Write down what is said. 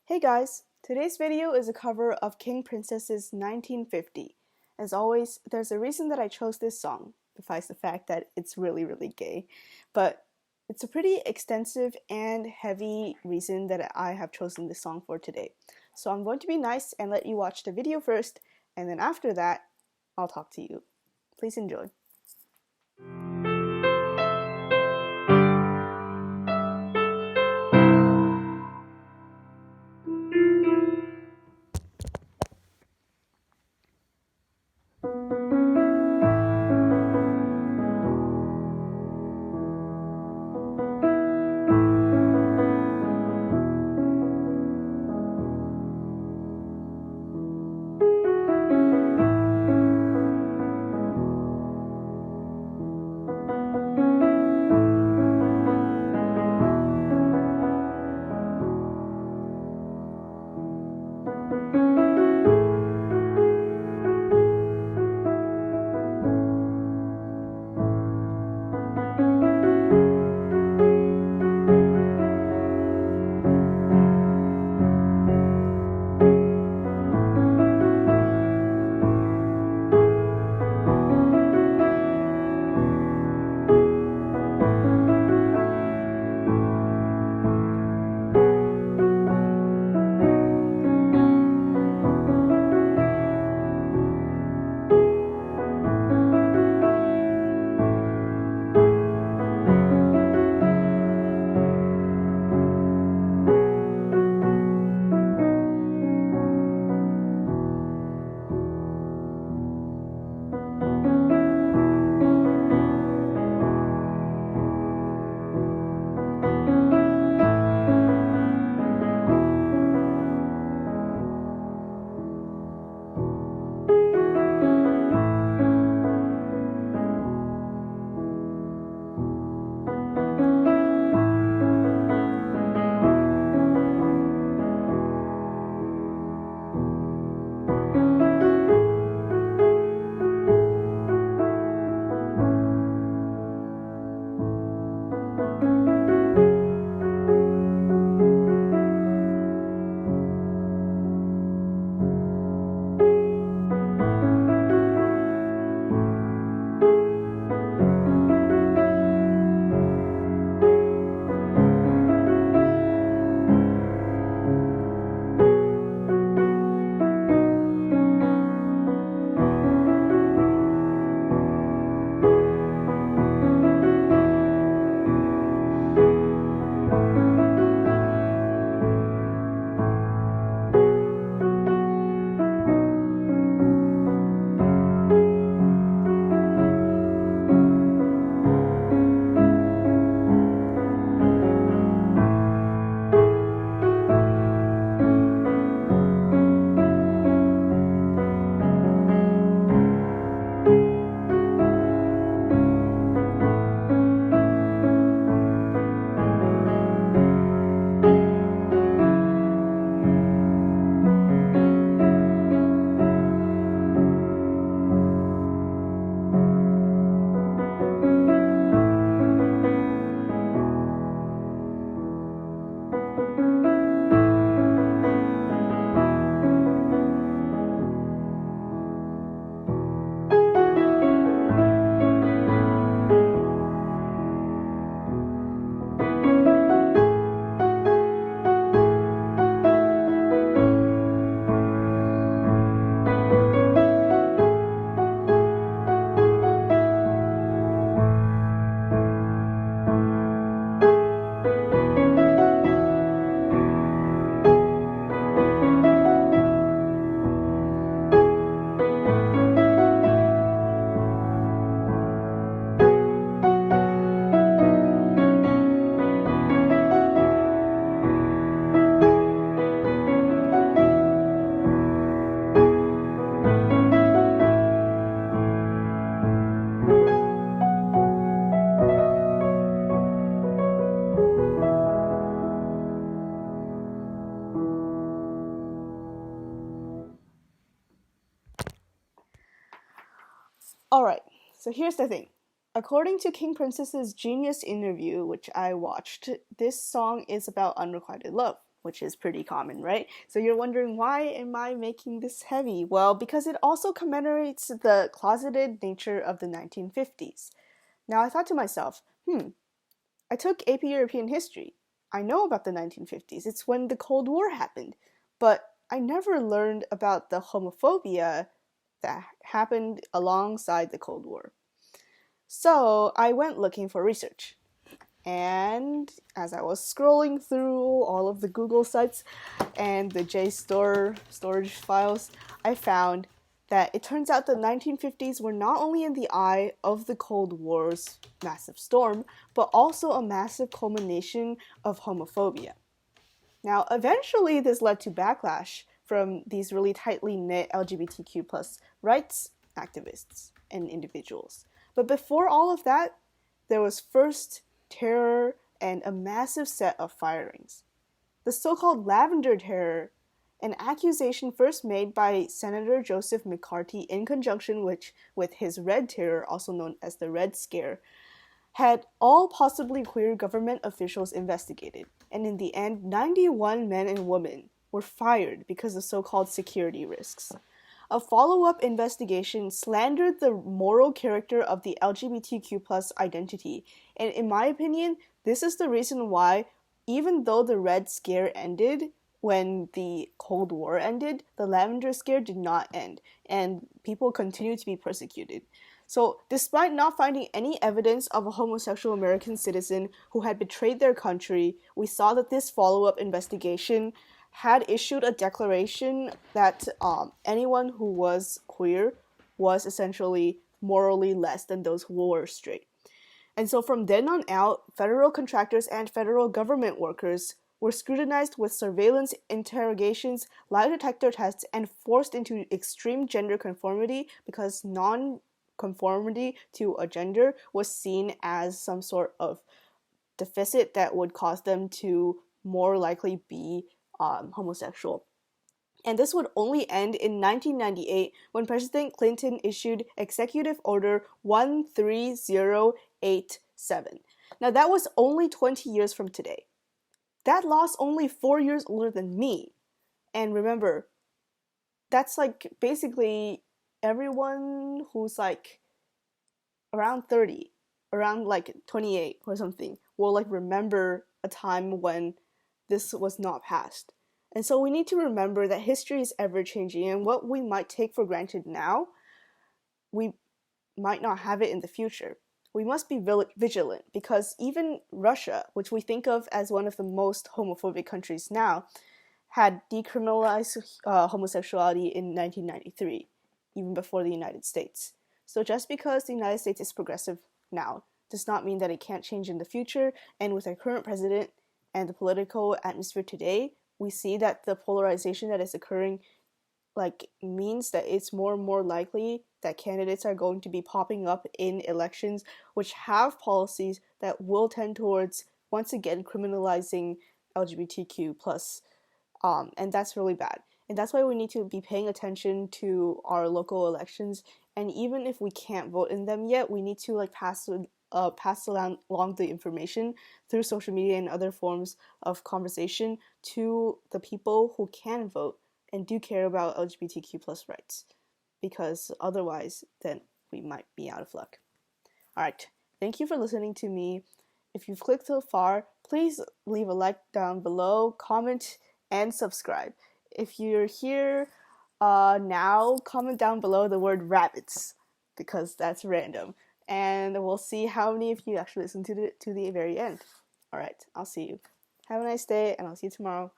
Hey guys, today's video is a cover of King Princess's 1950. As always, there's a reason that I chose this song, besides the fact that it's really gay, but it's a pretty extensive and heavy reason that I have chosen this song for today. So I'm going to be nice and let you watch the video first, and then after that, I'll talk to you. Please enjoy. Alright, so here's the thing. According to King Princess's Genius interview, which I watched, this song is about unrequited love. which is pretty common, right? So you're wondering, why am I making this heavy? Well, because it also commemorates the closeted nature of the 1950s. Now, I thought to myself, I took AP European history. I know about the 1950s. It's when the Cold War happened. But I never learned about the homophobia that happened alongside the Cold War. So I went looking for research. And as I was scrolling through all of the Google sites and the JSTOR storage files, I found that it turns out the 1950s were not only in the eye of the Cold War's massive storm, but also a massive culmination of homophobia. Now, eventually this led to backlash from these really tightly knit LGBTQ plus rights activists and individuals. But before all of that, there was first terror and a massive set of firings. The so-called Lavender Terror, an accusation first made by Senator Joseph McCarthy in conjunction with his Red Terror, also known as the Red Scare, had all possibly queer government officials investigated, and in the end, 91 men and women were fired because of so-called security risks. A follow-up investigation slandered the moral character of the LGBTQ plus identity, and in my opinion, this is the reason why, even though the Red Scare ended when the Cold War ended, the Lavender Scare did not end, and people continued to be persecuted. So, despite not finding any evidence of a homosexual American citizen who had betrayed their country, we saw that this follow-up investigation had issued a declaration that anyone who was queer was essentially morally less than those who were straight. And so from then on out, federal contractors and federal government workers were scrutinized with surveillance, interrogations, lie detector tests, and forced into extreme gender conformity because non-conformity to a gender was seen as some sort of deficit that would cause them to more likely be homosexual. And this would only end in 1998 when President Clinton issued Executive Order 13087. Now that was only 20 years from today. That law's only 4 years older than me. And remember, that's like basically everyone who's like around 30, around like 28 or something, will like remember a time when this was not passed. And so we need to remember that history is ever changing, and what we might take for granted now, we might not have it in the future. We must be vigilant because even Russia, which we think of as one of the most homophobic countries now, had decriminalized homosexuality in 1993, even before the United States. So just because the United States is progressive now does not mean that it can't change in the future, and with our current president and the political atmosphere today, we see that the polarization that is occurring means that it's more and more likely that candidates are going to be popping up in elections which have policies that will tend towards, once again, criminalizing LGBTQ plus, and that's really bad. And that's why we need to be paying attention to our local elections, and even if we can't vote in them yet, we need to pass along the information through social media and other forms of conversation to the people who can vote and do care about LGBTQ plus rights, because otherwise then we might be out of luck. Alright, thank you for listening to me. If you've clicked so far, please leave a like down below, comment, and subscribe. If you're here now, comment down below the word rabbits, because that's random. And we'll see how many of you actually listen to the very end. Alright, I'll see you. Have a nice day, and I'll see you tomorrow.